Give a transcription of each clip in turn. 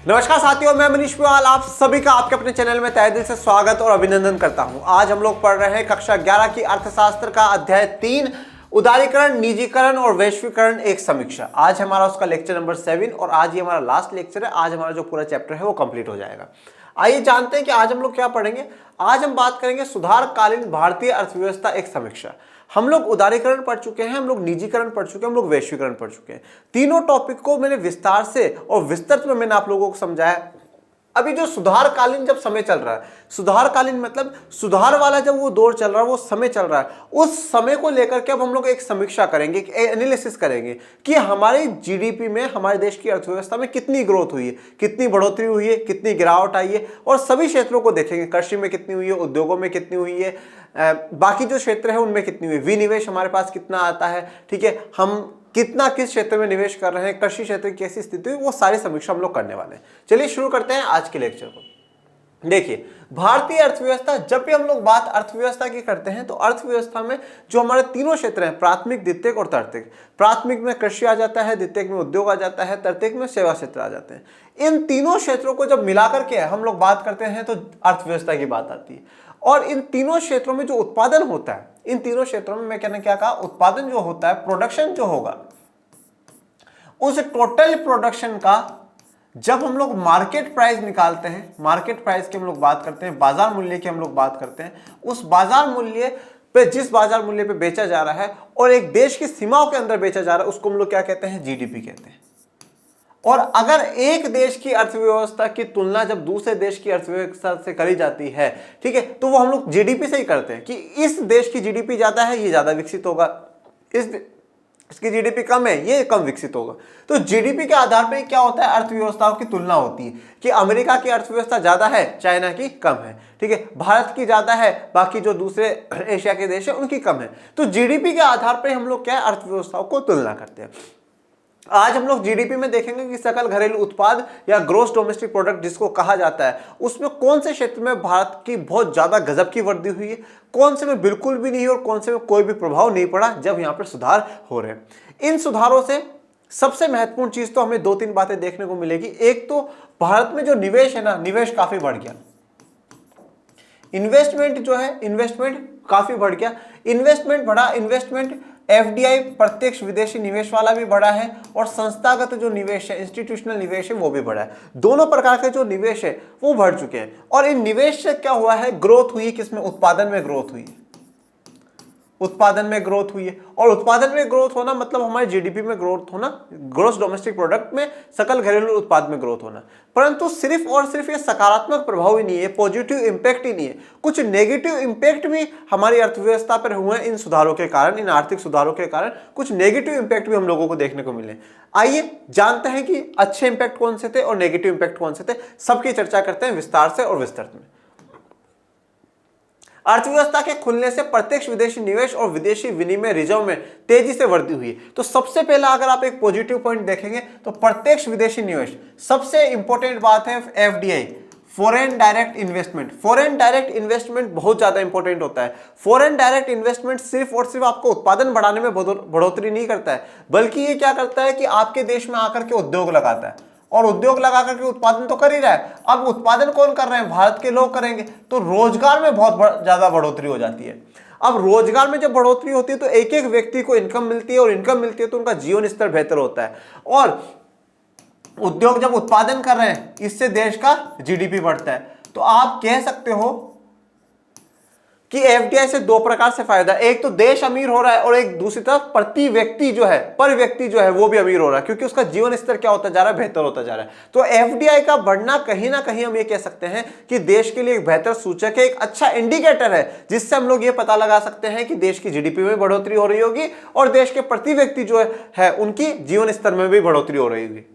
नमस्कार साथियों, मैं मनीष पुवाल आप सभी का आपके अपने चैनल में तहे दिल से स्वागत और अभिनंदन करता हूं। आज हम लोग पढ़ रहे हैं कक्षा 11 की अर्थशास्त्र का अध्याय 3 उदारीकरण, निजीकरण और वैश्वीकरण एक समीक्षा। आज हमारा उसका लेक्चर नंबर 7 और आज ये हमारा लास्ट लेक्चर है। आज हमारा जो पूरा चैप्टर है वो कंप्लीट हो जाएगा। आइए जानते हैं कि आज हम लोग क्या पढ़ेंगे। आज हम बात करेंगे सुधारकालीन भारतीय अर्थव्यवस्था एक समीक्षा। हम लोग उदारीकरण पढ़ चुके हैं, हम लोग निजीकरण पढ़ चुके हैं, हम लोग वैश्वीकरण पढ़ चुके हैं। तीनों टॉपिक को मैंने विस्तार से और विस्तृत में मैंने आप लोगों को समझाया। अभी जो सुधारकालीन जब समय चल रहा है, सुधारकालीन मतलब सुधार वाला जब वो दौर चल रहा है, वो समय चल रहा है, उस समय को लेकर के अब हम लोग एक समीक्षा करेंगे, एक एनालिसिस करेंगे कि हमारे जीडीपी में, हमारे देश की अर्थव्यवस्था में कितनी ग्रोथ हुई है, कितनी बढ़ोतरी हुई है, कितनी गिरावट आई है, और सभी क्षेत्रों को देखेंगे। कृषि में कितनी हुई है, उद्योगों में कितनी हुई है, बाकी जो क्षेत्र है उनमें कितनी हुई, विनिवेश हमारे पास कितना आता है, ठीक है, हम कितना किस क्षेत्र में निवेश कर रहे हैं, कृषि क्षेत्र की कैसी स्थिति हुई, वो सारी समीक्षा हम लोग करने वाले हैं। चलिए शुरू करते हैं आज के लेक्चर को। देखिए, भारतीय अर्थव्यवस्था, जब भी हम लोग बात अर्थव्यवस्था की करते हैं तो अर्थव्यवस्था में जो हमारे तीनों क्षेत्र हैं, प्राथमिक, द्वितीयक और तृतीयक। प्राथमिक में कृषि आ जाता है, द्वितीयक में उद्योग आ जाता है, तृतीयक में सेवा क्षेत्र आ जाते हैं। इन तीनों क्षेत्रों को जब मिलाकर के हम लोग बात करते हैं तो अर्थव्यवस्था की बात आती है। और इन तीनों क्षेत्रों में जो उत्पादन होता है, इन तीनों क्षेत्रों में मैं क्या कहा, उत्पादन जो होता है, प्रोडक्शन जो होगा, उस टोटल प्रोडक्शन का जब हम लोग मार्केट प्राइस निकालते हैं, मार्केट प्राइस की हम लोग बात करते हैं, बाजार मूल्य की हम लोग बात करते हैं, उस बाजार मूल्य पे, जिस बाजार मूल्य पे बेचा जा रहा है और एक देश की सीमाओं के अंदर बेचा जा रहा है, उसको हम लोग क्या कहते हैं, जीडीपी कहते हैं। और अगर एक देश की अर्थव्यवस्था की तुलना जब दूसरे देश की अर्थव्यवस्था से करी जाती है, ठीक है, तो वो हम लोग जीडीपी से ही करते हैं कि इस देश की जीडीपी ज्यादा है, ये ज्यादा विकसित होगा, इसकी जीडीपी कम है, ये कम विकसित होगा। तो जीडीपी के आधार पर क्या होता है, अर्थव्यवस्थाओं की तुलना होती है कि अमेरिका की अर्थव्यवस्था ज्यादा है, चाइना की कम है, ठीक है, भारत की ज्यादा है, बाकी जो दूसरे एशिया के देश है उनकी कम है। तो जीडीपी के आधार पर हम लोग क्या अर्थव्यवस्थाओं को तुलना करते हैं। आज हम लोग जीडीपी में देखेंगे कि सकल घरेलू उत्पाद या ग्रोस डोमेस्टिक प्रोडक्ट जिसको कहा जाता है, उसमें कौन से क्षेत्र में भारत की बहुत ज्यादा गजब की वृद्धि हुई है, कौन से में बिल्कुल भी नहीं और कौन से में कोई भी प्रभाव नहीं पड़ा जब यहाँ पर सुधार हो रहे हैं। इन सुधारों से सबसे महत्वपूर्ण चीज तो हमें 2-3 बातें देखने को मिलेगी। एक तो भारत में जो निवेश है ना, निवेश काफी बढ़ गया, इन्वेस्टमेंट जो है, इन्वेस्टमेंट काफी बढ़ गया, इन्वेस्टमेंट बढ़ा, इन्वेस्टमेंट एफडीआई प्रत्यक्ष विदेशी निवेश वाला भी बढ़ा है और संस्थागत जो निवेश है, इंस्टीट्यूशनल निवेश है, वो भी बढ़ा है। दोनों प्रकार के जो निवेश है वो बढ़ चुके हैं। और इन निवेश से क्या हुआ है, ग्रोथ हुई, किसमें, उत्पादन में ग्रोथ हुई है, उत्पादन में ग्रोथ हुई है। और उत्पादन में ग्रोथ होना मतलब हमारे जीडीपी में ग्रोथ होना, ग्रोस डोमेस्टिक प्रोडक्ट में, सकल घरेलू उत्पाद में ग्रोथ होना। परंतु सिर्फ और सिर्फ ये सकारात्मक प्रभाव ही नहीं है, पॉजिटिव इंपैक्ट ही नहीं है, कुछ नेगेटिव इंपैक्ट भी हमारी अर्थव्यवस्था पर हुए हैं इन सुधारों के कारण, इन आर्थिक सुधारों के कारण कुछ नेगेटिव इंपैक्ट भी हम लोगों को देखने को मिले। आइए जानते हैं कि अच्छे इंपैक्ट कौन से थे और नेगेटिव इंपैक्ट कौन से थे, सबकी चर्चा करते हैं विस्तार से और विस्तृत में। अर्थव्यवस्था के खुलने से प्रत्यक्ष विदेशी निवेश और विदेशी विनिमय रिजर्व में तेजी से वृद्धि हुई। तो सबसे पहला अगर आप एक पॉजिटिव पॉइंट देखेंगे तो प्रत्यक्ष विदेशी निवेश, सबसे इंपॉर्टेंट बात है FDI, foreign direct investment. Foreign direct investment बहुत ज्यादा इंपॉर्टेंट होता है। फॉरेन डायरेक्ट इन्वेस्टमेंट सिर्फ और सिर्फ आपको उत्पादन बढ़ाने में बढ़ोतरी नहीं करता है, बल्कि ये क्या करता है कि आपके देश में आकर के उद्योग लगाता है, और उद्योग लगा करके उत्पादन तो कर ही रहा है। अब उत्पादन कौन कर रहे हैं, भारत के लोग करेंगे, तो रोजगार में बहुत ज्यादा बढ़ोतरी हो जाती है। अब रोजगार में जब बढ़ोतरी होती है तो एक एक व्यक्ति को इनकम मिलती है, और इनकम मिलती है तो उनका जीवन स्तर बेहतर होता है। और उद्योग जब उत्पादन कर रहे हैं, इससे देश का जीडीपी बढ़ता है। तो आप कह सकते हो कि एफडीआई से 2 प्रकार से फायदा, एक तो देश अमीर हो रहा है और एक दूसरी तरफ प्रति व्यक्ति जो है, पर व्यक्ति जो है वो भी अमीर हो रहा है, क्योंकि उसका जीवन स्तर क्या होता जा रहा है, बेहतर होता जा रहा है। तो एफडीआई का बढ़ना कहीं ना कहीं हम ये कह सकते हैं कि देश के लिए एक बेहतर सूचक है, एक अच्छा इंडिकेटर है, जिससे हम लोग ये पता लगा सकते हैं कि देश की जीडीपी में बढ़ोतरी हो रही होगी और देश के प्रति व्यक्ति जो है उनकी जीवन स्तर में भी बढ़ोतरी हो रही होगी।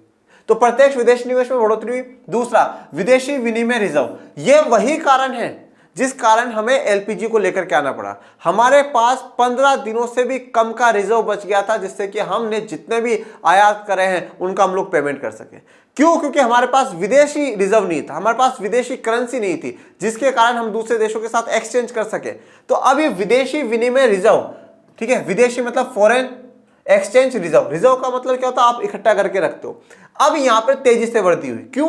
तो प्रत्यक्ष विदेशी निवेश में बढ़ोतरी हुई। दूसरा, विदेशी विनिमय रिजर्व, ये वही कारण है जिस कारण हमें एलपीजी को लेकर के आना पड़ा। हमारे पास 15 दिनों से भी कम का रिजर्व बच गया था, जिससे कि हमने जितने भी आयात करे हैं उनका हम लोग पेमेंट कर सके। क्यों? क्योंकि हमारे पास विदेशी रिजर्व नहीं था, हमारे पास विदेशी करेंसी नहीं थी, जिसके कारण हम दूसरे देशों के साथ एक्सचेंज कर सके। तो अब ये विदेशी विनिमय रिजर्व, ठीक है, विदेशी मतलब फॉरेन एक्सचेंज रिजर्व, रिजर्व का मतलब क्या होता है, आप इकट्ठा करके रखते हो। अब यहां पर तेजी से वृद्धि हुई। क्यों?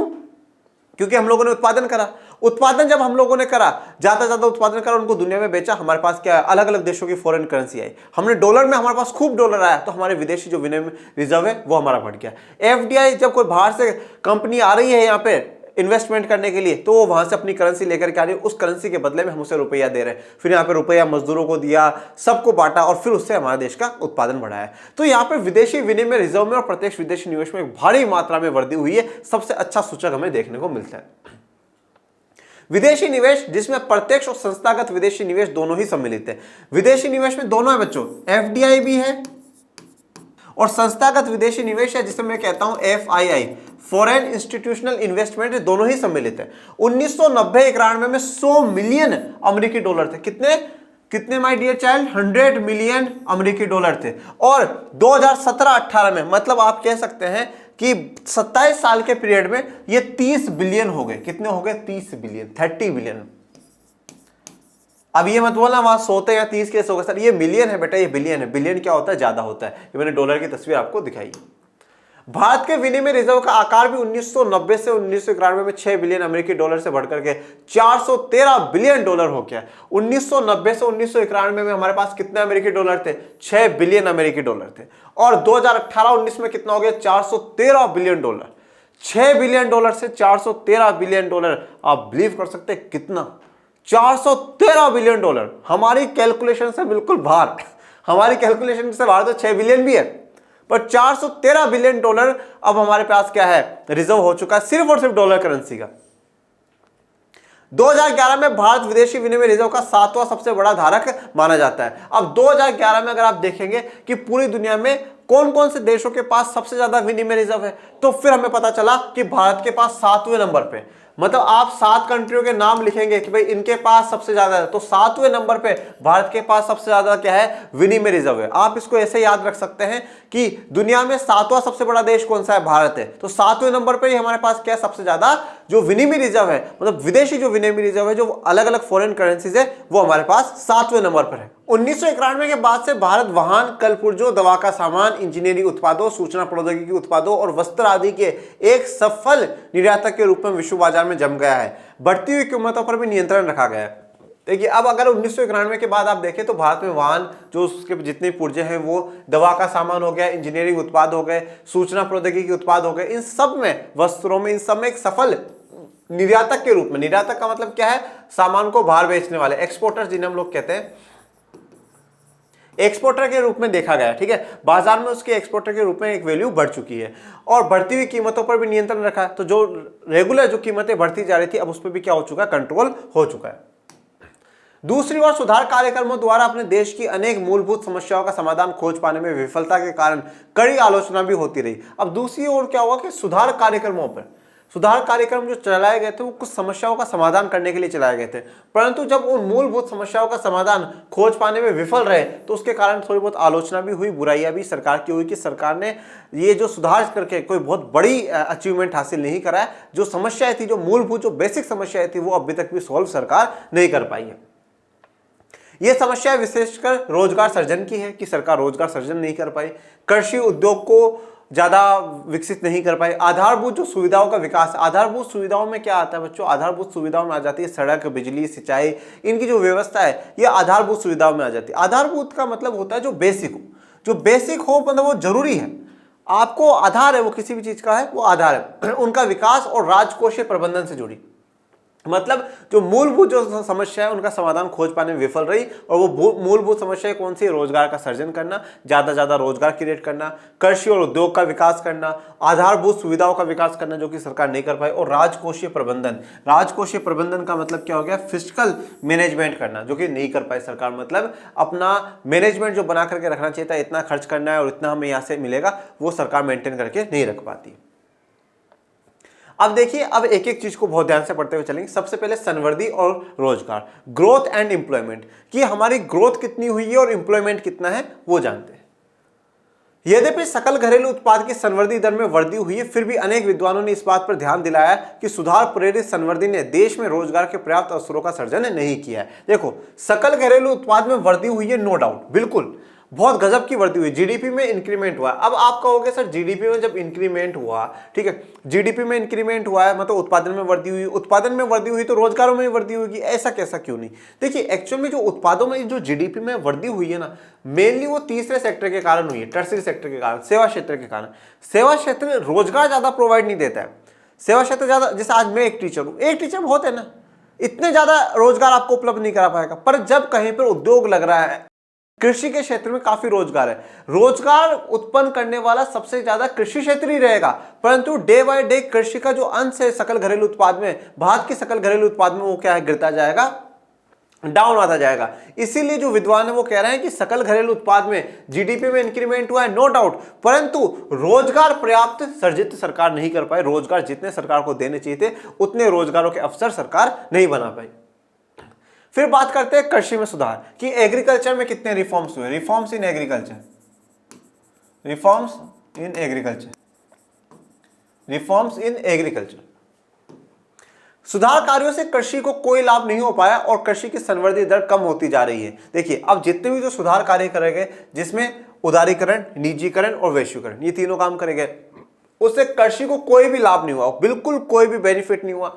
क्योंकि हम लोगों ने उत्पादन करा। उत्पादन जब हम लोगों ने करा, ज्यादा ज्यादा उत्पादन करा, उनको दुनिया में बेचा, हमारे पास क्या है, अलग अलग देशों की फॉरेन करेंसी आई, हमने डॉलर में, हमारे पास खूब डॉलर आया, तो हमारे विदेशी जो विनिमय रिजर्व है वो हमारा बढ़ गया। एफडीआई, जब कोई बाहर से कंपनी आ रही है यहाँ पे इन्वेस्टमेंट करने के लिए, तो वो वहां से अपनी करेंसी लेकर के आ रही है, उस करेंसी के बदले में हम उसे रुपया दे रहे हैं, फिर यहाँ पे रुपया मजदूरों को दिया, सबको बांटा, और फिर उससे हमारे देश का उत्पादन बढ़ा है। तो यहाँ पे विदेशी विनिमय रिजर्व में और प्रत्यक्ष विदेशी निवेश में एक भारी मात्रा में वृद्धि हुई है। सबसे अच्छा सूचक हमें देखने को मिलता है विदेशी निवेश, जिसमें प्रत्यक्ष और संस्थागत विदेशी निवेश दोनों ही सम्मिलित है। विदेशी निवेश में दोनों है बच्चों, एफडीआई भी है और संस्थागत विदेशी निवेश है, जिसे मैं कहता हूं एफआईआई, फॉरेन इंस्टीट्यूशनल इन्वेस्टमेंट, दोनों ही सम्मिलित है। 1990-91 में 100 मिलियन अमेरिकी डॉलर थे। कितने माय डियर चाइल्ड? 100 मिलियन अमेरिकी डॉलर थे। और 2017-18 में, मतलब आप कह सकते हैं कि 27 साल के पीरियड में ये 30 बिलियन हो गए। कितने हो गए? 30 बिलियन, 30 बिलियन। अब ये मत बोलना वहां 100 थे या 30 कैसे हो गए सर, ये मिलियन है बेटा, ये बिलियन है। बिलियन क्या होता है? ज्यादा होता है। ये मैंने डॉलर की तस्वीर आपको दिखाई। भारत के विनिमय रिजर्व का आकार भी 1990 से 1991 में 6 बिलियन अमेरिकी डॉलर से बढ़कर के 413 बिलियन डॉलर हो गया। 1990 से 1991 में हमारे पास कितने अमेरिकी डॉलर थे? 6 बिलियन अमेरिकी डॉलर थे। और 2018-19 में कितना हो गया? 413 बिलियन डॉलर। 6 बिलियन डॉलर से 413 बिलियन डॉलर। आप बिलीव कर सकते हैं कितना? 413 बिलियन डॉलर। हमारी कैलकुलेशन से बिल्कुल बाहर, हमारी कैलकुलेशन से बाहर तो 6 बिलियन भी है, पर 413 बिलियन डॉलर अब हमारे पास क्या है? रिजर्व हो चुका है, सिर्फ और सिर्फ डॉलर करेंसी का। 2011 में भारत विदेशी विनिमय रिजर्व का 7वां सबसे बड़ा धारक माना जाता है। अब 2011 में अगर आप देखेंगे कि पूरी दुनिया में कौन कौन से देशों के पास सबसे ज्यादा विनिमय रिजर्व है, तो फिर हमें पता चला कि भारत के पास 7वें नंबर पे, मतलब आप 7 कंट्रियों के नाम लिखेंगे कि भाई इनके पास सबसे ज्यादा है, तो 7वें नंबर पे भारत के पास सबसे ज्यादा क्या है? विनिमय रिजर्व है। आप इसको ऐसे याद रख सकते हैं कि दुनिया में 7वां सबसे बड़ा देश कौन सा है? भारत है। तो 7वें नंबर पे ही हमारे पास क्या है? सबसे ज्यादा जो विनिमय रिजर्व है, मतलब विदेशी जो विनिमय रिजर्व है, जो अलग अलग फॉरेन करेंसीज है, वो हमारे पास 7वें नंबर पर है। 1991 के बाद से भारत वाहन, कलपुर्जों, दवा का सामान, इंजीनियरिंग उत्पादों, सूचना प्रौद्योगिकी उत्पादों और वस्त्र आदि के एक सफल निर्यातक के रूप में विश्व बाजार में जम गया है। बढ़ती हुई कीमतों पर भी नियंत्रण रखा गया है। देखिए, अब अगर 1991 के बाद आप देखें तो भारत में वाहन, जो उसके जितने पुर्जे हैं, वो दवा का सामान हो गया, इंजीनियरिंग उत्पाद हो गए, सूचना प्रौद्योगिकी उत्पाद हो गए, इन सब में, वस्त्रों में, इन सब में एक सफल निर्यातक के रूप में, निर्यातक का मतलब क्या है? सामान को बाहर बेचने वाले, एक्सपोर्टर जिन्हें हम लोग कहते हैं, एक्सपोर्टर के रूप में देखा गया। ठीक है, बाजार में उसके एक्सपोर्टर के रूप में एक वैल्यू बढ़ चुकी है और बढ़ती हुई कीमतों पर भी नियंत्रण रखा है। तो जो रेगुलर जो कीमतें बढ़ती जा रही थी, अब उस पर भी क्या हो चुका है? कंट्रोल हो चुका है। दूसरी ओर सुधार कार्यक्रमों द्वारा अपने देश की अनेक मूलभूत समस्याओं का समाधान खोज पाने में विफलता के कारण कड़ी आलोचना भी होती रही। अब दूसरी ओर क्या हुआ कि सुधार कार्यक्रम जो चलाए गए थे, वो कुछ समस्याओं का समाधान करने के लिए चलाए गए थे, परंतु जब उन मूलभूत समस्याओं का समाधान खोज पाने में विफल रहे, तो उसके कारण थोड़ी बहुत आलोचना भी हुई, बुराइयां भी सरकार की हुई कि सरकार ने ये जो सुधार करके कोई बहुत बड़ी अचीवमेंट हासिल नहीं करा है। जो समस्याएं थी, जो मूलभूत, जो बेसिक समस्याएं थी, वो अभी तक भी सॉल्व सरकार नहीं कर पाई है। ये समस्या विशेषकर रोजगार सृजन की है कि सरकार रोजगार सृजन नहीं कर पाई, कृषि उद्योग को ज्यादा विकसित नहीं कर पाए, आधारभूत जो सुविधाओं का विकास। आधारभूत सुविधाओं में क्या आता है बच्चों? आधारभूत सुविधाओं में आ जाती है सड़क, बिजली, सिंचाई, इनकी जो व्यवस्था है, ये आधारभूत सुविधाओं में आ जाती है। आधारभूत का मतलब होता है जो बेसिक हो, जो बेसिक हो मतलब वो जरूरी है, आपको आधार है, वो किसी भी चीज का है, वो आधार है। उनका विकास और राजकोषीय प्रबंधन से जुड़ी, मतलब जो मूलभूत जो समस्या है, उनका समाधान खोज पाने में विफल रही। और वो मूलभूत समस्या कौन सी? रोजगार का सृजन करना, ज्यादा रोजगार क्रिएट करना, कृषि और उद्योग का विकास करना, आधारभूत सुविधाओं का विकास करना, जो कि सरकार नहीं कर पाई, और राजकोषीय प्रबंधन। राजकोषीय प्रबंधन का मतलब क्या हो गया? फिस्कल मैनेजमेंट करना, जो कि नहीं कर पाई सरकार। मतलब अपना मैनेजमेंट जो बना करके रखना चाहिए था, इतना खर्च करना है और इतना हमें यहाँ से मिलेगा, वो सरकार मेंटेन करके नहीं रख पाती। अब देखिए, अब एक एक चीज को बहुत ध्यान से पढ़ते हुए चलेंगे। सबसे पहले संवर्धी और रोजगार, ग्रोथ एंड एम्प्लॉयमेंट, कि हमारी ग्रोथ कितनी हुई है और एम्प्लॉयमेंट कितना है, वो जानते हैं। यद्यपि सकल घरेलू उत्पाद की संवर्धी दर में वृद्धि हुई है, फिर भी अनेक विद्वानों ने इस बात पर ध्यान दिलाया कि सुधार प्रेरित संवर्धी ने देश में रोजगार के पर्याप्त अवसरों का सृजन नहीं किया है। देखो, सकल घरेलू उत्पाद में वृद्धि हुई है, नो डाउट, बिल्कुल, बहुत गजब की वृद्धि हुई, जीडीपी में इंक्रीमेंट हुआ। अब आप कहोगे सर जीडीपी में जब इंक्रीमेंट हुआ, ठीक है, जीडीपी में इंक्रीमेंट हुआ है मतलब उत्पादन में वृद्धि हुई, उत्पादन में वृद्धि हुई तो रोजगारों में वृद्धि होगी, ऐसा कैसा क्यों नहीं? देखिए एक्चुअल में जो उत्पादों में जो जीडीपी में वृद्धि हुई है ना, मेनली वो तीसरे सेक्टर के कारण हुई है, टर्सरी सेक्टर के कारण, सेवा क्षेत्र के कारण। सेवा क्षेत्र रोजगार ज्यादा प्रोवाइड नहीं देता है, सेवा क्षेत्र ज्यादा, जैसे आज मैं एक टीचर हूं, एक टीचर बहुत है ना, इतने ज्यादा रोजगार आपको उपलब्ध नहीं करा पाएगा। पर जब कहीं पर उद्योग लग रहा है, कृषि के क्षेत्र में काफी रोजगार है, रोजगार उत्पन्न करने वाला सबसे ज्यादा कृषि क्षेत्र ही रहेगा। परंतु डे बाय डे कृषि का जो अंश है सकल घरेलू उत्पाद में, भारत के सकल घरेलू उत्पाद में, वो क्या है, गिरता जाएगा, डाउन आता जाएगा। इसीलिए जो विद्वान है वो कह रहे हैं कि सकल घरेलू उत्पाद में जीडीपी में इंक्रीमेंट हुआ है, नो डाउट, परंतु रोजगार पर्याप्त सर्जित सरकार नहीं कर पाए। रोजगार जितने सरकार को देने चाहिए थे उतने रोजगारों के अवसर सरकार नहीं बना पाई। फिर बात करते हैं कृषि में सुधार कि एग्रीकल्चर में कितने रिफॉर्म्स हुए। Reforms in agriculture, reforms in agriculture, reforms in agriculture. सुधार कार्यों से कृषि को कोई लाभ नहीं हो पाया और कृषि की संवर्धी दर कम होती जा रही है। देखिए अब जितने भी जो सुधार कार्य करे गए, जिसमें उदारीकरण, निजीकरण और वैश्वीकरण, ये तीनों काम करे गए, उससे कृषि को कोई भी लाभ नहीं हुआ, बिल्कुल कोई भी बेनिफिट नहीं हुआ।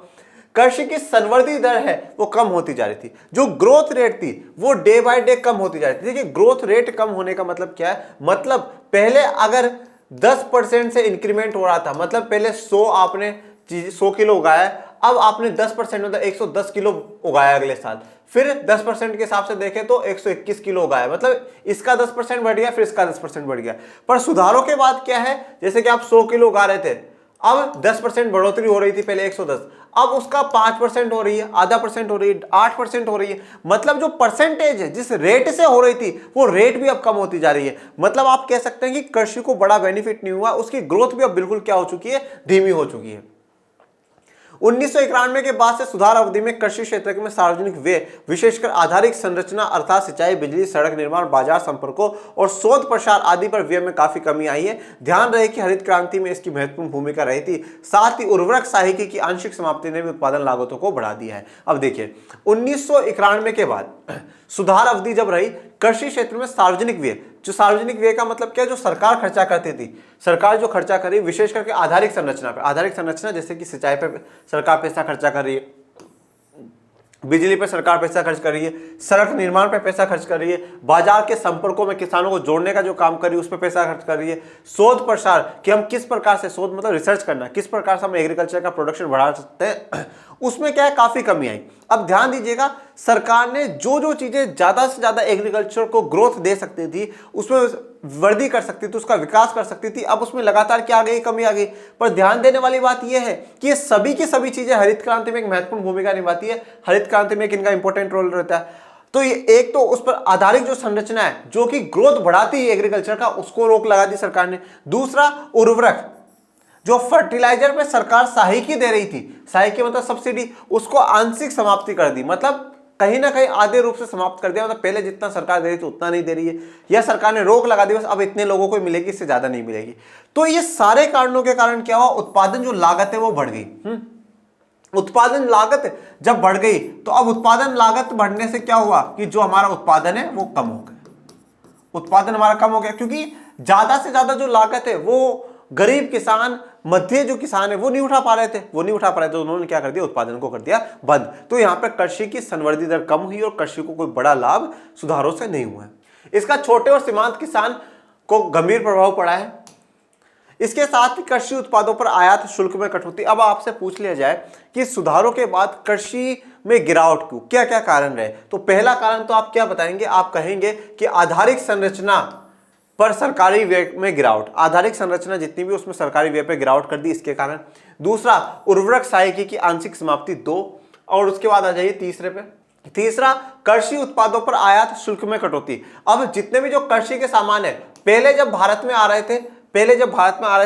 कृषि की संवर्धी दर है वो कम होती जा रही थी, जो ग्रोथ रेट थी वो डे बाय डे कम होती जा रही थी। देखिए ग्रोथ रेट कम होने का मतलब क्या है, मतलब पहले अगर 10% से इंक्रीमेंट हो रहा था, मतलब पहले 100 आपने 100 किलो उगाया, अब आपने 10% मतलब 110 किलो उगाया अगले साल, फिर 10% के हिसाब से देखें तो 121 किलो उगाया, मतलब इसका 10% बढ़ गया, फिर इसका 10% बढ़ गया। पर सुधारों के बाद क्या है, जैसे कि आप 100 किलो उगा रहे थे, अब 10% बढ़ोतरी हो रही थी, पहले 110, अब उसका 5% हो रही है, आधा परसेंट हो रही है, 8% हो रही है। मतलब जो परसेंटेज है जिस रेट से हो रही थी वो रेट भी अब कम होती जा रही है। मतलब आप कह सकते हैं कि कृषि को बड़ा बेनिफिट नहीं हुआ, उसकी ग्रोथ भी अब बिल्कुल क्या हो चुकी है, धीमी हो चुकी है। 1991 के बाद से सुधार अवधि में कृषि क्षेत्र में सार्वजनिक व्यय, विशेषकर आधारिक संरचना अर्थात सिंचाई, बिजली, सड़क निर्माण, बाजार संपर्कों और शोध प्रसार आदि पर व्यय में काफी कमी आई है। ध्यान रहे कि हरित क्रांति में इसकी महत्वपूर्ण भूमिका रही थी। साथ ही उर्वरक साहित्य की आंशिक समाप्ति ने भी उत्पादन लागतों को बढ़ा दिया है। अब देखिए 1991 के बाद सुधार अवधि जब रही, कृषि क्षेत्र में सार्वजनिक व्यय, जो सार्वजनिक व्यय का मतलब क्या है, जो सरकार खर्चा करती थी, सरकार जो खर्चा करी विशेष करके आधारिक संरचना पे, आधारिक संरचना जैसे कि सिंचाई पे सरकार पैसा खर्चा कर रही है, बिजली पे सरकार पैसा खर्च कर रही है, सड़क निर्माण पे पैसा खर्च कर रही है, बाजार के संपर्कों में किसानों को जोड़ने का जो काम कर रही है उस पर पैसा खर्च कर रही है, शोध प्रसार कि हम किस प्रकार से, शोध मतलब रिसर्च करना, किस प्रकार से हम एग्रीकल्चर का प्रोडक्शन बढ़ा सकते हैं, उसमें क्या है, काफी कमी आई। अब ध्यान दीजिएगा, सरकार ने जो जो चीजें ज्यादा से ज्यादा एग्रीकल्चर को ग्रोथ दे सकती थी, उसमें वृद्धि कर सकती थी, उसका विकास कर सकती थी, अब उसमें लगातार क्या आ गई, कमी आ गई। पर ध्यान देने वाली बात यह है कि ये सभी की सभी चीजें हरित क्रांति में एक महत्वपूर्ण भूमिका निभाती है। हरित क्रांति में इनका इंपॉर्टेंट रोल रहता है। तो ये एक तो उस पर आधारित जो संरचना है जो कि ग्रोथ बढ़ाती है एग्रीकल्चर का, उसको रोक लगा दी सरकार ने। दूसरा उर्वरक, जो फर्टिलाइजर पे सरकार सहायकी दे रही थी, सहायकी मतलब सब्सिडी, उसको आंशिक समाप्ति कर दी, मतलब कहीं ना कहीं आधे रूप से समाप्त कर दिया। मतलब पहले जितना सरकार दे रही थी उतना नहीं दे रही है, या सरकार ने रोक लगा दी, बस अब इतने लोगों को मिलेगी, इससे ज्यादा नहीं मिलेगी। तो ये सारे कारणों के कारण क्या हुआ, उत्पादन जो लागत है वो बढ़ गई। उत्पादन लागत जब बढ़ गई तो अब उत्पादन लागत बढ़ने से क्या हुआ कि जो हमारा उत्पादन है वो कम हो गया, उत्पादन हमारा कम हो गया, क्योंकि ज्यादा से ज्यादा जो लागत है वो गरीब किसान, मध्य जो किसान है वो नहीं उठा पा रहे थे, तो उन्होंने क्या कर दिया, उत्पादन को कर दिया बंद। तो यहाँ पर कृषि की संवर्धी दर कम हुई और कृषि को कोई बड़ा लाभ सुधारों से नहीं हुआ है। इसका छोटे और सीमांत किसान को गंभीर प्रभाव पड़ा है। इसके साथ ही कृषि उत्पादों पर आयात शुल्क में कटौती। अब आपसे पूछ लिया जाए कि सुधारों के बाद कृषि में गिरावट क्यों, क्या क्या कारण रहे, तो पहला कारण तो आप क्या बताएंगे, आप कहेंगे कि आधारिक संरचना पर सरकारी व्यय में गिरावट, आधारिक संरचना जितनी भी उसमें सरकारी व्यय पे गिरावट कर दी, इसके कारण। दूसरा उर्वरक सहायकी की आंशिक समाप्ति, 2, और उसके बाद आ जाइए तीसरे पे। तीसरा कृषि उत्पादों पर आयात शुल्क में कटौती। अब जितने भी जो कृषि के सामान है, पहले जब भारत में आ रहे थे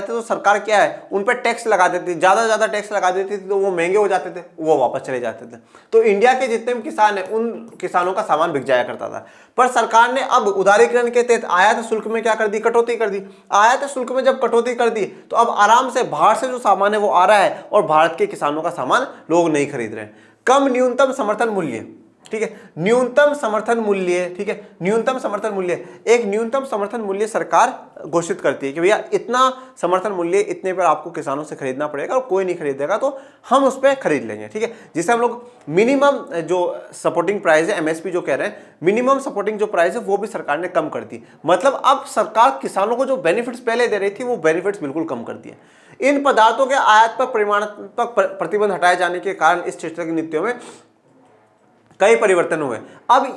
तो सरकार क्या है, उन पर टैक्स लगा देती थी, ज्यादा टैक्स लगा देती थी, तो वो महंगे हो जाते थे, वो वापस चले जाते थे। तो इंडिया के जितने भी किसान हैं उन किसानों का सामान बिक जाया करता था। पर सरकार ने अब उदारीकरण के तहत आयात शुल्क में क्या कर दी, कटौती कर दी। आयात शुल्क में जब कटौती कर दी तो अब आराम से बाहर से जो सामान है वो आ रहा है और भारत के किसानों का सामान लोग नहीं खरीद रहे हैं। कम न्यूनतम समर्थन मूल्य, ठीक है। न्यूनतम समर्थन मूल्य, ठीक है, न्यूनतम समर्थन मूल्य, एक न्यूनतम समर्थन मूल्य सरकार घोषित करती है कि भैया इतना समर्थन मूल्य, इतने पर आपको किसानों से खरीदना पड़ेगा, और कोई नहीं खरीदेगा तो हम उस पर खरीद लेंगे, ठीक है। जिसे हम लोग मिनिमम जो सपोर्टिंग प्राइस है, एमएसपी जो कह रहे हैं, मिनिमम सपोर्टिंग जो प्राइस है वो भी सरकार ने कम कर दी। मतलब अब सरकार किसानों को जो बेनिफिट्स पहले दे रही थी वो बेनिफिट्स बिल्कुल कम कर दिए। इन पदार्थों के आयात पर परिमाणात्मक प्रतिबंध हटाए जाने के कारण इस क्षेत्र की नीतियों में कई परिवर्तन हुए। अब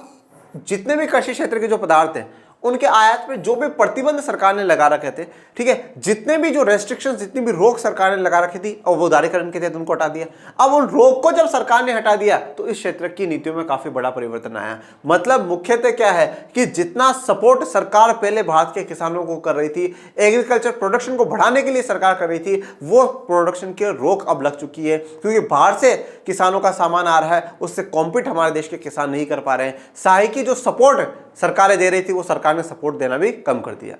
जितने भी कृषि क्षेत्र के जो पदार्थ हैं उनके आयात पे जो भी प्रतिबंध सरकार ने लगा रखे थे, ठीक है, जितने भी जो रेस्ट्रिक्शंस, जितनी भी रोक सरकार ने लगा रखी थी, और वो उदारीकरण के तहत उनको हटा दिया। अब उन रोक को जब सरकार ने हटा दिया तो इस क्षेत्र की नीतियों में काफी बड़ा परिवर्तन आया। मतलब मुख्यतः क्या है कि जितना सपोर्ट सरकार पहले भारत के किसानों को कर रही थी, एग्रीकल्चर प्रोडक्शन को बढ़ाने के लिए सरकार कर रही थी, वो प्रोडक्शन की रोक अब लग चुकी है, क्योंकि बाहर से किसानों का सामान आ रहा है, उससे कॉम्पीट हमारे देश के किसान नहीं कर पा रहे हैं। सहायकी जो सपोर्ट सरकारें दे रही थी वो सरकार ने सपोर्ट देना भी कम कर दिया।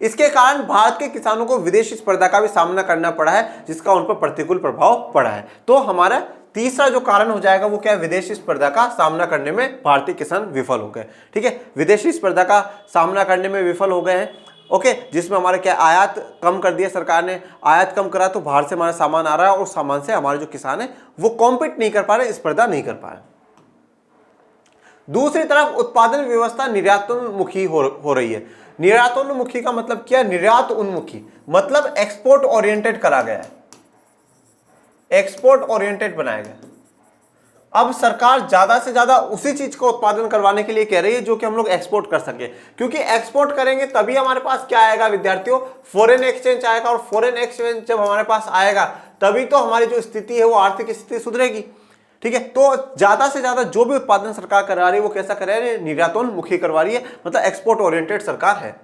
इसके कारण भारत के किसानों को विदेशी स्पर्धा का भी सामना करना पड़ा है, जिसका उन पर प्रतिकूल प्रभाव पड़ा है। तो हमारा तीसरा जो कारण हो जाएगा वो क्या है, विदेशी स्पर्धा का सामना करने में भारतीय किसान विफल हो गए, ठीक है। विदेशी स्पर्धा का सामना करने में विफल हो गए हैं, ओके, जिसमें हमारे क्या आयात कम कर दिया सरकार ने। आयात कम करा तो बाहर से हमारा सामान आ रहा है और उस सामान से हमारे जो किसान है वो कॉम्पीट नहीं कर पा रहे, स्पर्धा नहीं कर पा रहे। दूसरी तरफ उत्पादन व्यवस्था निर्यातोन्मुखी हो रही है। निर्यातोन्मुखी का मतलब क्या, निर्यात उन्मुखी मतलब एक्सपोर्ट ओरिएंटेड करा गया है, एक्सपोर्ट ओरिएंटेड बनाया गया। अब सरकार ज्यादा से ज्यादा उसी चीज का उत्पादन करवाने के लिए कह रही है जो कि हम लोग एक्सपोर्ट कर सके, क्योंकि एक्सपोर्ट करेंगे तभी हमारे पास क्या आएगा विद्यार्थियों, फॉरेन एक्सचेंज आएगा, और फॉरेन एक्सचेंज जब हमारे पास आएगा तभी तो हमारी जो स्थिति है वो आर्थिक स्थिति सुधरेगी, ठीक है। तो ज्यादा से ज्यादा जो भी उत्पादन सरकार करा रही है वो कैसा करा रही है, निर्यातोन्मुखी करवा रही है, मतलब एक्सपोर्ट ओरिएंटेड सरकार है।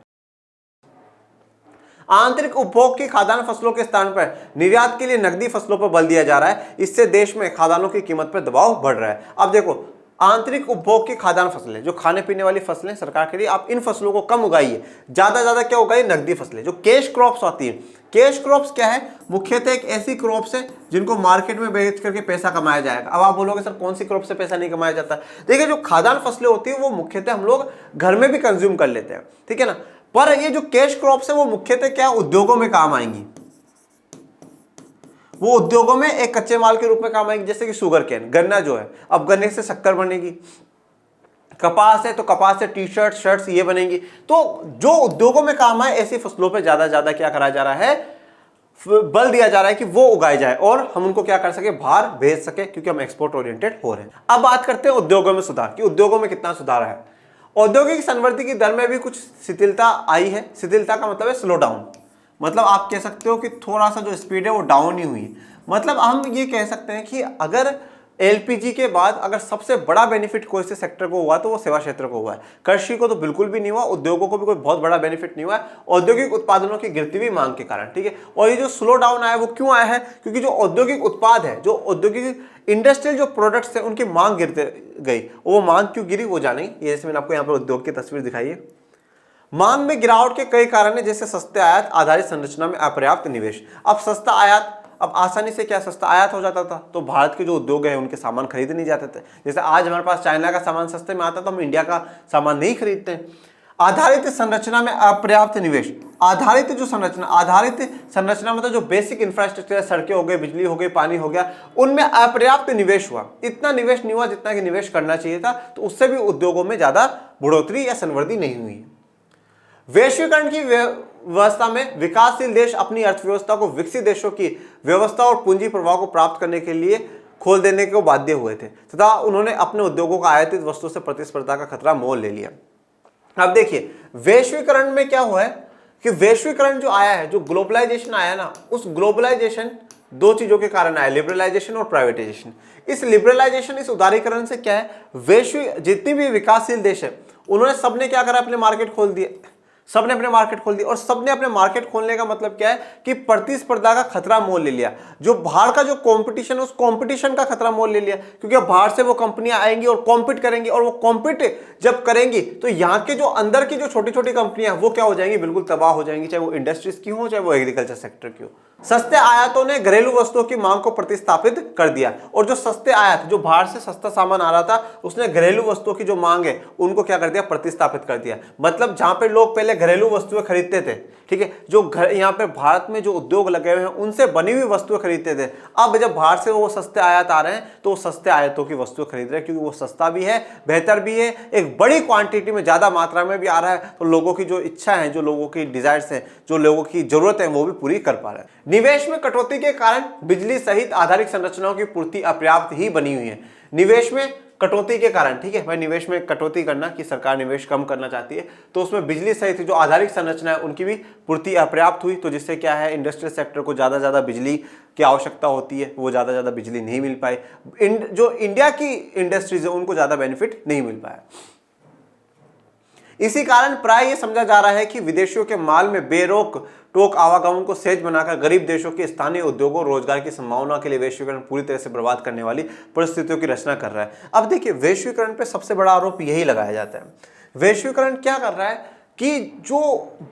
आंतरिक उपभोग की खाद्यान्न फसलों के स्थान पर निर्यात के लिए नकदी फसलों पर बल दिया जा रहा है। इससे देश में खाद्यान्नों की कीमत पर दबाव बढ़ रहा है। अब देखो, आंतरिक उपभोग की खाद्यान्न फसलें, जो खाने पीने वाली फसलें सरकार के लिए, आप इन फसलों को कम उगाइए, ज्यादा क्या उगाइए, नकदी फसलें, जो कैश क्रॉप्स आती है। कैश क्रॉप्स क्या है, मुख्यतः एक ऐसी क्रॉप्स है जिनको मार्केट में बेच करके पैसा कमाया जाएगा। अब आप बोलोगे सर कौन सी क्रॉप से पैसा नहीं कमाया जाता, देखिए जो खाद्यान्न फसलें होती है वो मुख्यतः हम लोग घर में भी कंज्यूम कर लेते हैं, ठीक है ना। पर ये जो कैश क्रॉप्स है वो मुख्यतः क्या उद्योगों में काम आएंगी, वो उद्योगों में एक कच्चे माल के रूप में काम आएगी। जैसे कि शुगर केन, गन्ना जो है, अब गन्ने से शक्कर बनेगी, कपास है तो कपास से टी शर्ट शर्ट्स ये बनेंगी। तो जो उद्योगों में काम आए ऐसी फसलों पे ज्यादा क्या करा जा रहा है, बल दिया जा रहा है कि वो उगाई जाए और हम उनको क्या कर सके, बाहर भेज सके, क्योंकि हम एक्सपोर्ट ओरिएंटेड हो रहे हैं। अब बात करते हैं उद्योगों में सुधार कि उद्योगों में कितना सुधार है। औद्योगिक संवर्धन की दर में भी कुछ शिथिलता आई है। शिथिलता का मतलब है स्लो डाउन, मतलब आप कह सकते हो कि थोड़ा सा जो स्पीड है वो डाउन ही हुई है। मतलब हम ये कह सकते हैं कि अगर एलपीजी के बाद अगर सबसे बड़ा बेनिफिट कोई से सेक्टर को हुआ तो वो सेवा क्षेत्र को हुआ है। कृषि को तो बिल्कुल भी नहीं हुआ, उद्योगों को भी कोई बहुत बड़ा बेनिफिट नहीं हुआ है, औद्योगिक उत्पादनों की गिरती हुई मांग के कारण, ठीक है। और ये जो स्लो डाउन आया वो क्यों आया है, क्योंकि जो औद्योगिक उत्पाद है, जो औद्योगिक इंडस्ट्रियल जो प्रोडक्ट्स है उनकी मांग गिरते गई। वो मांग क्यों गिरी वो जानेंगे, जैसे मैंने आपको यहाँ पर उद्योग की तस्वीर दिखाई है। मांग में गिरावट के कई कारण है, जैसे सस्ते आयात आधारित संरचना में अपर्याप्त निवेश। अब सस्ता आयात, अब आसानी से क्या सस्ता आयात हो जाता था तो भारत के जो उद्योग है उनके सामान खरीदे नहीं जाते थे। जैसे आज हमारे पास चाइना का सामान सस्ते में आता तो हम इंडिया का सामान नहीं खरीदते। आधारित संरचना में अपर्याप्त निवेश, आधारित जो संरचना, आधारित संरचना मतलब जो बेसिक इंफ्रास्ट्रक्चर, सड़कें हो गई, बिजली हो गई, पानी हो गया, उनमें अपर्याप्त निवेश हुआ। इतना निवेश नहीं हुआ जितना कि निवेश करना चाहिए था, तो उससे भी उद्योगों में ज्यादा बढ़ोतरी या संवर्धि नहीं हुई। वैश्वीकरण की व्यवस्था में विकासशील देश अपनी अर्थव्यवस्था को विकसित देशों की व्यवस्था और पूंजी प्रवाह को प्राप्त करने के लिए खोल देने को बाध्य हुए थे तथा उन्होंने अपने उद्योगों का आयातित वस्तु से प्रतिस्पर्धा का खतरा मोल ले लिया। अब देखिए वैश्वीकरण में क्या हुआ है कि वैश्वीकरण जो आया है, जो ग्लोबलाइजेशन आया ना, उस ग्लोबलाइजेशन दो चीजों के कारण आया, लिबरलाइजेशन और प्राइवेटाइजेशन। इस लिबरलाइजेशन, इस उदारीकरण से क्या है, वैश्विक जितनी भी विकासशील देश है उन्होंने सबने क्या करा, अपने मार्केट खोल दिए। सबने अपने मार्केट खोल दिए, और सबने अपने मार्केट खोलने का मतलब क्या है कि प्रतिस्पर्धा का खतरा मोल ले लिया। जो बाहर का जो कंपटीशन है उस कंपटीशन का खतरा मोल ले लिया, क्योंकि बाहर से वो कंपनियां आएंगी और कॉम्पीट करेंगी, और वो कॉम्पीट जब करेंगी तो यहाँ के जो अंदर की जो छोटी छोटी कंपनियां वो क्या हो जाएंगी, बिल्कुल तबाह हो जाएंगी, चाहे वो इंडस्ट्रीज की हो चाहे वो एग्रीकल्चर सेक्टर की हो। सस्ते आयातों ने घरेलू वस्तुओं की मांग को प्रतिस्थापित कर दिया, और जो सस्ते आयात, जो बाहर से सस्ता सामान आ रहा था, उसने घरेलू वस्तुओं की जो मांग है उनको क्या कर दिया, प्रतिस्थापित कर दिया। मतलब जहां पे लोग पहले घरेलू वस्तुएं खरीदते थे, ठीक है, जो घर यहाँ पे भारत में जो उद्योग लगे हुए हैं उनसे बनी हुई वस्तुएं खरीदते थे, अब जब बाहर से वो सस्ते आयात आ रहे हैं तो वो सस्ते आयातों की वस्तुएं खरीद रहे हैं, क्योंकि वो सस्ता भी है, बेहतर भी है, एक बड़ी क्वांटिटी में ज्यादा मात्रा में भी आ रहा है, तो लोगों की जो इच्छा है, जो लोगों की डिजायर्स हैं, जो लोगों की जरूरत है वो भी पूरी कर पा रहे हैं। निवेश में कटौती के कारण बिजली सहित आधारिक संरचनाओं की पूर्ति अपर्याप्त ही बनी हुई है। निवेश में कटौती के कारण, ठीक है भाई, निवेश में कटौती करना कि सरकार निवेश कम करना चाहती है, तो उसमें बिजली सहित जो आधारिक संरचना है उनकी भी पूर्ति अपर्याप्त हुई, तो जिससे क्या है, इंडस्ट्रियल सेक्टर को ज्यादा बिजली की आवश्यकता होती है, वो ज्यादा बिजली नहीं मिल पाई। जो इंडिया की इंडस्ट्रीज है उनको ज्यादा बेनिफिट नहीं मिल पाया। इसी कारण प्राय यह समझा जा रहा है कि विदेशियों के माल में बेरोक टोक आवागमन को सहज बनाकर गरीब देशों के स्थानीय उद्योगों रोजगार की संभावना के लिए वैश्वीकरण पूरी तरह से बर्बाद करने वाली परिस्थितियों की रचना कर रहा है। अब देखिए, वैश्वीकरण पे सबसे बड़ा आरोप यही लगाया जाता है। वैश्वीकरण क्या कर रहा है कि जो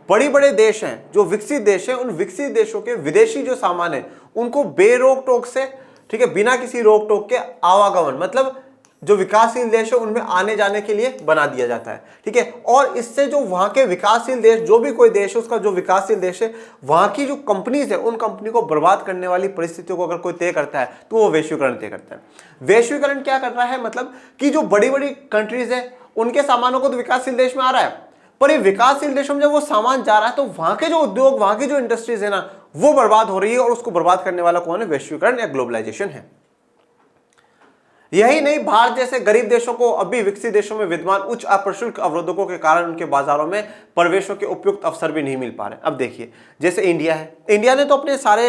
बड़े बड़े देश हैं, जो विकसित देश हैं, उन विकसित देशों के विदेशी जो सामान है उनको बेरोक टोक से, ठीक है, बिना किसी रोक टोक के आवागमन, मतलब जो विकासशील देश है उनमें आने जाने के लिए बना दिया जाता है, ठीक है। और इससे जो वहां के विकासशील देश, जो भी कोई देश है उसका जो विकासशील देश है, वहां की जो कंपनीज है उन कंपनी को बर्बाद करने वाली परिस्थितियों को अगर कोई तय करता है तो वो वैश्वीकरण तय करता है। वैश्वीकरण क्या कर रहा है, मतलब कि जो बड़ी बड़ी कंट्रीज है उनके सामानों को तो विकासशील देश में आ रहा है, पर ये विकासशील देशों में जब वो सामान जा रहा है तो वहां के जो उद्योग, वहां की जो इंडस्ट्रीज है ना, वो बर्बाद हो रही है, और उसको बर्बाद करने वाला कौन है, वैश्वीकरण या ग्लोबलाइजेशन है। यही नहीं, भारत जैसे गरीब देशों को अभी विकसित देशों में विद्यमान उच्च अप्रशुल्क अवरोधकों के कारण उनके बाजारों में प्रवेशों के उपयुक्त अवसर भी नहीं मिल पा रहे। अब देखिए, जैसे इंडिया है, इंडिया ने तो अपने सारे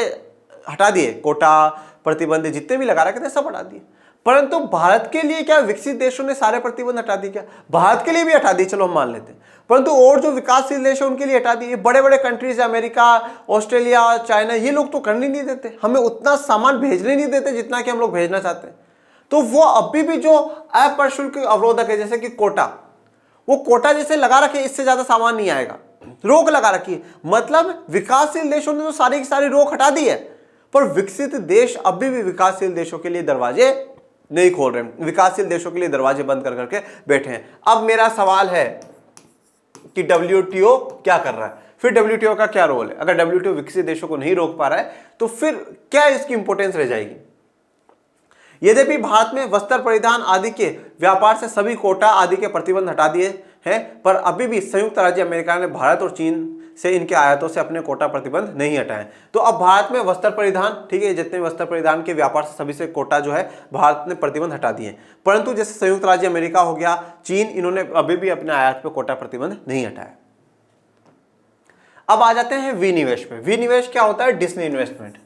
हटा दिए, कोटा प्रतिबंध जितने भी लगा रखे थे सब हटा दिए, परंतु भारत के लिए क्या विकसित देशों ने सारे प्रतिबंध हटा दिए क्या? भारत के लिए भी हटा दिए, चलो हम मान लेते हैं, परंतु और जो विकासशील देश है उनके लिए हटा दिए। बड़े बड़े कंट्रीज, अमेरिका, ऑस्ट्रेलिया, चाइना, ये लोग तो करने नहीं देते, हमें उतना सामान भेजने नहीं देते जितना कि हम लोग भेजना चाहते हैं। तो वो अभी भी जो अप्रशुल्क अवरोधक है, जैसे कि कोटा, वो कोटा जैसे लगा रखे, इससे ज्यादा सामान नहीं आएगा, रोक लगा रखी है। मतलब विकासशील देशों ने तो सारी की सारी रोक हटा दी है, पर विकसित देश अभी भी विकासशील देशों के लिए दरवाजे नहीं खोल रहे हैं, विकासशील देशों के लिए दरवाजे बंद कर करके बैठे हैं। अब मेरा सवाल है कि WTO क्या कर रहा है, फिर WTO का क्या रोल है? अगर WTO विकसित देशों को नहीं रोक पा रहा है तो फिर क्या इसकी इंपोर्टेंस रह जाएगी? यद्यपि भारत में वस्त्र परिधान आदि के व्यापार से सभी कोटा आदि के प्रतिबंध हटा दिए हैं, पर अभी भी संयुक्त राज्य अमेरिका ने भारत और चीन से इनके आयातों से अपने कोटा प्रतिबंध नहीं हटाए। तो अब भारत में वस्त्र परिधान, ठीक है, जितने वस्त्र परिधान के व्यापार से सभी से कोटा जो है भारत ने प्रतिबंध हटा दिए, परंतु जैसे संयुक्त राज्य अमेरिका हो गया, चीन, इन्होंने अभी भी अपने आयात पे कोटा प्रतिबंध नहीं हटाया। अब आ जाते हैं विनिवेश पे। विनिवेश क्या होता है? Disinvestment,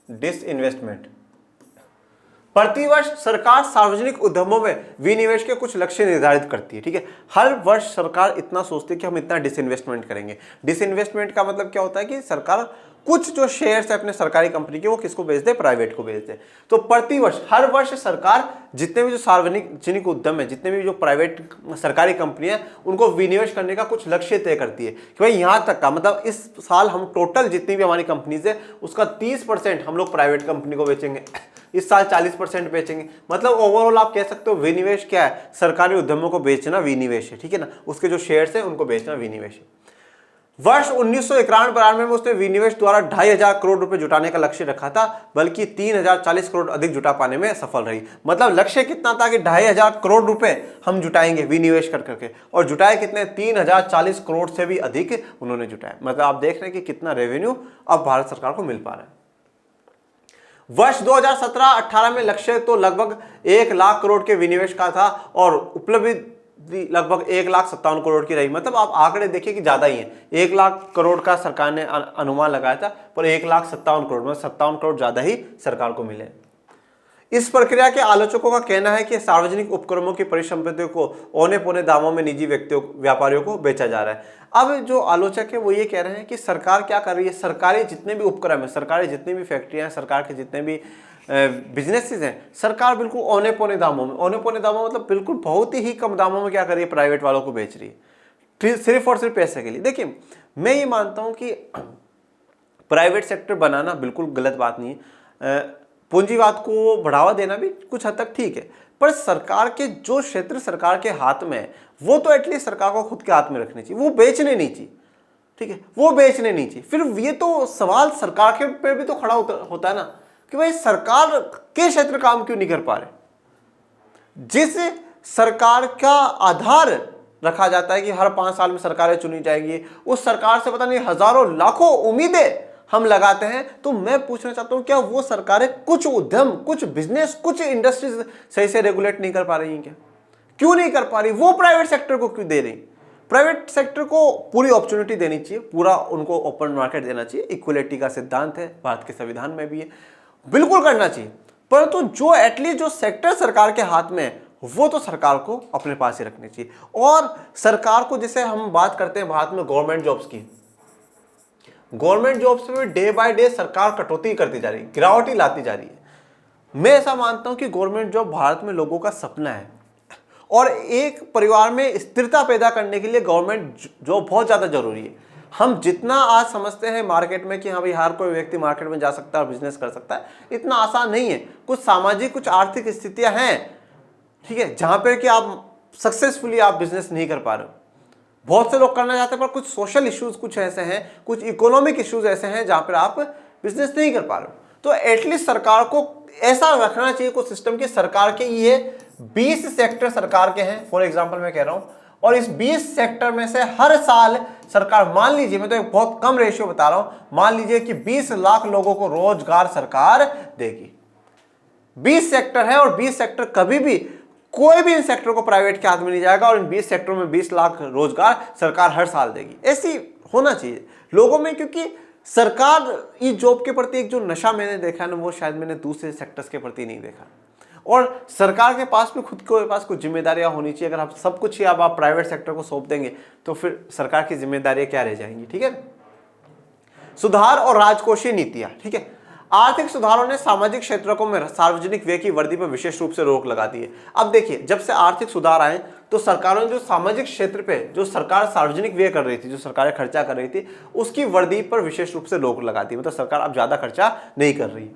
disinvestment. प्रतिवर्ष सरकार सार्वजनिक उद्यमों में विनिवेश के कुछ लक्ष्य निर्धारित करती है, ठीक है। हर वर्ष सरकार इतना सोचती है कि हम इतना डिसइन्वेस्टमेंट करेंगे। डिसइन्वेस्टमेंट का मतलब क्या होता है कि सरकार कुछ जो शेयर्स है अपने सरकारी कंपनी के, वो किसको बेच दे? प्राइवेट को बेच दे। तो प्रतिवर्ष, हर वर्ष सरकार जितने भी जो सार्वजनिक उद्यम है, जितने भी जो प्राइवेट सरकारी कंपनी है, उनको विनिवेश करने का कुछ लक्ष्य तय करती है कि भाई यहाँ तक का, मतलब इस साल हम टोटल जितनी भी हमारी कंपनीज है उसका 30% हम लोग प्राइवेट कंपनी को बेचेंगे, इस साल 40% बेचेंगे। मतलब ओवरऑल आप कह सकते हो विनिवेश क्या है? सरकारी उद्यमों को बेचना विनिवेश है, ठीक है ना। उसके जो शेयर्स है उनको बेचना विनिवेश है। वर्ष 1991-92 में उसने विनिवेश द्वारा 2500 करोड़ रुपए जुटाने का लक्ष्य रखा था, बल्कि 3040 करोड़ अधिक जुटा पाने में सफल रही। मतलब लक्ष्य कितना था कि 2500 करोड़ रुपए हम जुटाएंगे विनिवेश कर करके, और जुटाए कितने? 3040 करोड़ से भी अधिक उन्होंने जुटाए। मतलब आप देख रहे हैं कि कितना रेवेन्यू अब भारत सरकार को मिल पा रहा है। वर्ष 2017-18 में लक्ष्य तो लगभग 1 लाख करोड़ के विनिवेश का था, और उपलब्धि लगभग 1,57,000 करोड़ की रही। मतलब आप आंकड़े देखिए कि ज्यादा ही है। 1 लाख करोड़ का सरकार ने अनुमान लगाया था, पर 1,57,000 करोड़, मतलब 57 करोड़ ज्यादा ही सरकार को मिले। इस प्रक्रिया के आलोचकों का कहना है कि सार्वजनिक उपक्रमों की परिसंपत्तियों को औने पौने दामों में निजी व्यक्तियों व्यापारियों को बेचा जा रहा है। अब जो आलोचक है वो ये कह रहे हैं कि सरकार क्या कर रही है, सरकारी जितने भी उपक्रम है, सरकारी जितनी भी फैक्ट्रियां हैं, सरकार के जितने भी बिजनेसेस हैं, सरकार बिल्कुल औने पौने दामों में, औने पौने दामों मतलब बिल्कुल बहुत ही कम दामों में क्या कर रही है, प्राइवेट वालों को बेच रही है, सिर्फ और सिर्फ पैसे के लिए। देखिए मैं ये मानता हूं कि प्राइवेट सेक्टर बनाना बिल्कुल गलत बात नहीं है, पूंजीवाद को बढ़ावा देना भी कुछ हद तक ठीक है, पर सरकार के जो क्षेत्र सरकार के हाथ में है वो तो एटलीस्ट सरकार को खुद के हाथ में रखनी चाहिए, वो बेचने नहीं चाहिए, ठीक है, वो बेचने नहीं चाहिए। फिर ये तो सवाल सरकार के पे भी तो खड़ा होता है ना कि भाई सरकार के क्षेत्र काम क्यों नहीं कर पा रहे। जिस सरकार का आधार रखा जाता है कि हर 5 साल में सरकारें चुनी जाएंगी, उस सरकार से पता नहीं हजारों लाखों उम्मीदें हम लगाते हैं, तो मैं पूछना चाहता हूं क्या वो सरकारें कुछ उद्यम, कुछ बिजनेस, कुछ इंडस्ट्रीज सही से रेगुलेट नहीं कर पा रही हैं क्या? क्यों नहीं कर पा रही? वो प्राइवेट सेक्टर को क्यों दे रही? प्राइवेट सेक्टर को पूरी अपॉर्चुनिटी देनी चाहिए, पूरा उनको ओपन मार्केट देना चाहिए, इक्वलिटी का सिद्धांत है, भारत के संविधान में भी है, बिल्कुल करना चाहिए। परंतु जो एटलीस्ट जो सेक्टर सरकार के हाथ में है वो तो सरकार को अपने पास ही रखनी चाहिए। और सरकार को, जैसे हम बात करते हैं भारत में गवर्नमेंट जॉब्स की, गवर्नमेंट जॉब्स में डे बाय डे सरकार कटौती करती जा रही है, गिरावट ही लाती जा रही है। मैं ऐसा मानता हूं कि गवर्नमेंट जॉब भारत में लोगों का सपना है और एक परिवार में स्थिरता पैदा करने के लिए गवर्नमेंट जॉब बहुत ज्यादा जरूरी है। हम जितना आज समझते हैं मार्केट में कि हाँ भाई हर कोई व्यक्ति मार्केट में जा सकता है और बिजनेस कर सकता है, इतना आसान नहीं है। कुछ सामाजिक, कुछ आर्थिक स्थितियां हैं, ठीक है, जहां पर कि आप सक्सेसफुली आप बिजनेस नहीं कर पा रहे हो। बहुत से लोग करना चाहते हैं पर कुछ सोशल इश्यूज कुछ ऐसे हैं, कुछ इकोनॉमिक इश्यूज ऐसे हैं जहां पर आप बिजनेस नहीं कर पा रहे हो। तो एटलीस्ट सरकार को ऐसा रखना चाहिए कुछ सिस्टम की, सरकार के ये 20 सेक्टर सरकार के हैं फॉर एग्जांपल मैं कह रहा हूं, और इस 20 सेक्टर में से हर साल सरकार, मान लीजिए, मैं तो एक बहुत कम रेशियो बता रहा हूं, मान लीजिए कि 20 लाख लोगों को रोजगार सरकार देगी। 20 सेक्टर है और 20 सेक्टर कभी भी कोई भी इन सेक्टर को प्राइवेट के हाथ में नहीं जाएगा और इन 20 सेक्टरों में 20 लाख रोजगार सरकार हर साल देगी। ऐसी होना चाहिए लोगों में, क्योंकि सरकार इस जॉब के प्रति एक जो नशा मैंने देखा ना, वो शायद मैंने दूसरे सेक्टर्स के प्रति नहीं देखा। और सरकार के पास भी खुद के पास कुछ जिम्मेदारियां होनी चाहिए। अगर आप सब कुछ ही आप प्राइवेट सेक्टर को सौंप देंगे तो फिर सरकार की जिम्मेदारियां क्या रह जाएंगी, ठीक है। सुधार और राजकोषीय नीतियां, ठीक है, आर्थिक सुधारों ने सामाजिक क्षेत्रों में सार्वजनिक व्यय की वृद्धि पर विशेष रूप से रोक लगा दी है। अब देखिए, जब से आर्थिक सुधार आए तो सरकारों ने जो सामाजिक क्षेत्र पे जो सरकार सार्वजनिक व्यय कर रही थी, जो सरकारें खर्चा कर रही थी, उसकी वृद्धि पर विशेष रूप से रोक लगा दी। मतलब सरकार अब ज्यादा खर्चा नहीं कर रही।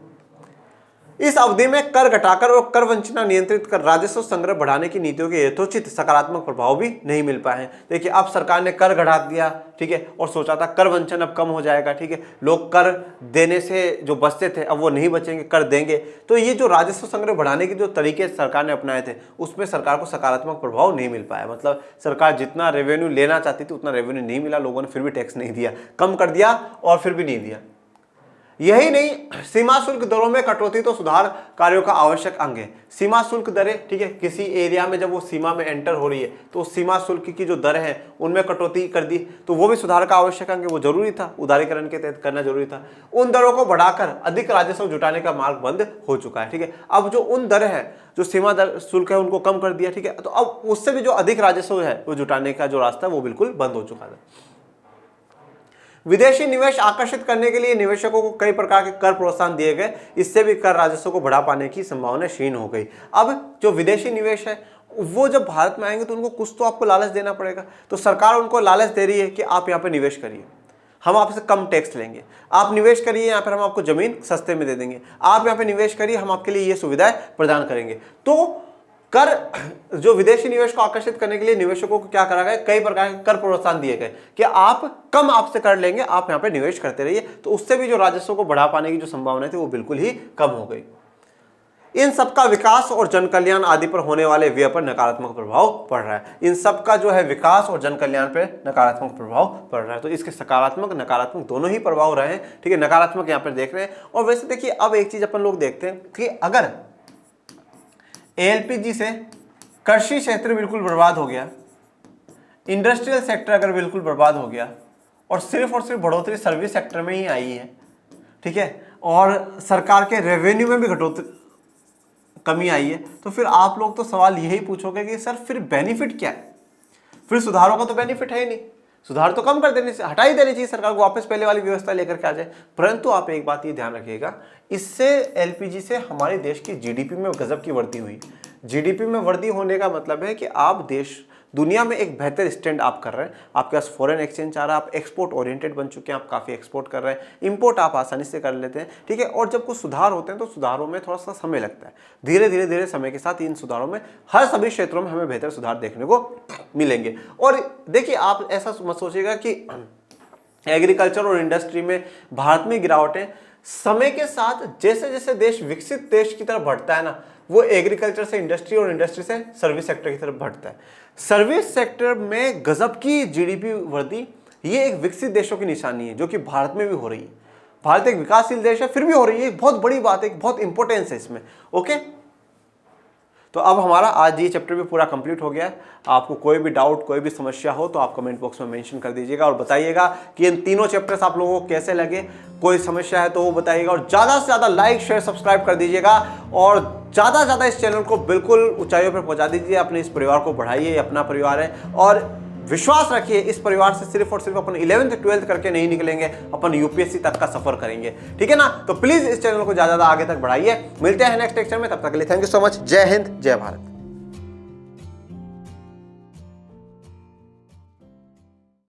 इस अवधि में कर घटाकर और कर वंचना नियंत्रित कर राजस्व संग्रह बढ़ाने की नीतियों के यथोचित सकारात्मक प्रभाव भी नहीं मिल पाए हैं। देखिए, अब सरकार ने कर घटा दिया, ठीक है, और सोचा था कर वंचन अब कम हो जाएगा, ठीक है, लोग कर देने से जो बचते थे अब वो नहीं बचेंगे, कर देंगे। तो ये जो राजस्व संग्रह बढ़ाने के जो तरीके सरकार ने अपनाए थे उसमें सरकार को सकारात्मक प्रभाव नहीं मिल पाया। मतलब सरकार जितना रेवेन्यू लेना चाहती थी उतना रेवेन्यू नहीं मिला, लोगों ने फिर भी टैक्स नहीं दिया, कम कर दिया और फिर भी नहीं दिया। यही नहीं, सीमा शुल्क दरों में कटौती तो सुधार कार्यों का आवश्यक अंग है। सीमा शुल्क दरें, ठीक है, किसी एरिया में जब वो सीमा में एंटर हो रही है तो उस सीमा शुल्क की जो दर है उनमें कटौती कर दी, तो वो भी सुधार का आवश्यक अंग है, वो जरूरी था, उदारीकरण के तहत करना जरूरी था। उन दरों को बढ़ाकर अधिक राजस्व जुटाने का मार्ग बंद हो चुका है, ठीक है। अब जो उन दर है, जो सीमा दर शुल्क है, उनको कम कर दिया, ठीक है, तो अब उससे भी जो अधिक राजस्व है वो जुटाने का जो रास्ता है वो बिल्कुल बंद हो चुका था। विदेशी निवेश आकर्षित करने के लिए निवेशकों को कई प्रकार के कर प्रोत्साहन दिए गए, इससे भी कर राजस्व को बढ़ा पाने की संभावना क्षीण हो गई। अब जो विदेशी निवेश है वो जब भारत में आएंगे तो उनको कुछ तो आपको लालच देना पड़ेगा, तो सरकार उनको लालच दे रही है कि आप यहाँ पे निवेश करिए, हम आपसे कम टैक्स लेंगे, आप निवेश करिए, यहाँ पर हम आपको जमीन सस्ते में दे देंगे, आप यहाँ पे निवेश करिए, हम आपके लिए ये सुविधाएं प्रदान करेंगे। तो कर जो विदेशी निवेश को आकर्षित करने के लिए निवेशकों को क्या करा गया, कई प्रकार के कर प्रोत्साहन दिए गए कि आप कम आपसे कर लेंगे, आप यहाँ पे निवेश करते रहिए। तो उससे भी जो राजस्व को बढ़ा पाने की जो संभावना थी वो बिल्कुल ही कम हो गई। इन सबका विकास और जन कल्याण आदि पर होने वाले व्यय पर नकारात्मक प्रभाव पड़ रहा है। इन सबका जो है विकास और जन कल्याण पर नकारात्मक प्रभाव पड़ रहा है। तो इसके सकारात्मक नकारात्मक दोनों ही प्रभाव रहे हैं, ठीक है। नकारात्मक यहाँ पर देख रहे हैं। और वैसे देखिए, अब एक चीज अपन लोग देखते हैं कि अगर एलपीजी से कृषि क्षेत्र बिल्कुल बर्बाद हो गया, इंडस्ट्रियल सेक्टर अगर बिल्कुल बर्बाद हो गया और सिर्फ बढ़ोतरी सर्विस सेक्टर में ही आई है, ठीक है, और सरकार के रेवेन्यू में भी घटोतरी, कमी आई है, तो फिर आप लोग तो सवाल यही पूछोगे कि सर फिर बेनिफिट क्या है, फिर सुधारों का तो बेनिफिट है ही नहीं, सुधार तो कम कर देने से, हटा ही देनी चाहिए सरकार को, वापस पहले वाली व्यवस्था लेकर के आ जाए। परंतु आप एक बात ये ध्यान रखिएगा, इससे एलपीजी से हमारे देश की जीडीपी में गजब की वृद्धि हुई। जीडीपी में वृद्धि होने का मतलब है कि आप देश दुनिया में एक बेहतर स्टैंड आप कर रहे हैं, आपके पास फॉरेन एक्सचेंज आ रहा है, आप एक्सपोर्ट ओरिएंटेड बन चुके हैं, आप काफ़ी एक्सपोर्ट कर रहे हैं, इंपोर्ट आप आसानी से कर लेते हैं, ठीक है। और जब कुछ सुधार होते हैं तो सुधारों में थोड़ा सा समय लगता है, धीरे धीरे धीरे समय के साथ इन सुधारों में हर सभी क्षेत्रों में हमें बेहतर सुधार देखने को मिलेंगे। और देखिए, आप ऐसा मत सोचिएगा कि एग्रीकल्चर और इंडस्ट्री में भारत में गिरावटें, समय के साथ जैसे जैसे देश विकसित देश की तरफ बढ़ता है ना, वो एग्रीकल्चर से इंडस्ट्री और इंडस्ट्री से सर्विस सेक्टर की तरफ बढ़ता है। सर्विस सेक्टर में गजब की जीडीपी वृद्धि, ये एक विकसित देशों की निशानी है, जो कि भारत में भी हो रही है। भारत एक विकासशील देश है, फिर भी हो रही है, एक बहुत बड़ी बात है, बहुत इंपॉर्टेंस है इसमें। ओके, तो अब हमारा आज ये चैप्टर भी पूरा कंप्लीट हो गया है। आपको कोई भी डाउट, कोई भी समस्या हो तो आप कमेंट बॉक्स में मेंशन कर दीजिएगा और बताइएगा कि इन तीनों चैप्टर्स आप लोगों को कैसे लगे। कोई समस्या है तो वो बताइएगा, और ज़्यादा से ज़्यादा लाइक शेयर सब्सक्राइब कर दीजिएगा, और ज़्यादा से ज़्यादा इस चैनल को बिल्कुल ऊंचाइयों पर पहुँचा दीजिए। अपने इस परिवार को बढ़ाइए, अपना परिवार है, और विश्वास रखिए इस परिवार से सिर्फ और सिर्फ अपन 11th 12th करके नहीं निकलेंगे, अपन यूपीएससी तक का सफर करेंगे, ठीक है ना। तो प्लीज इस चैनल को ज्यादा आगे तक बढ़ाइए। मिलते हैं नेक्स्ट लेक्चर में, तब तक के लिए थैंक यू सो मच। जय हिंद, जय भारत।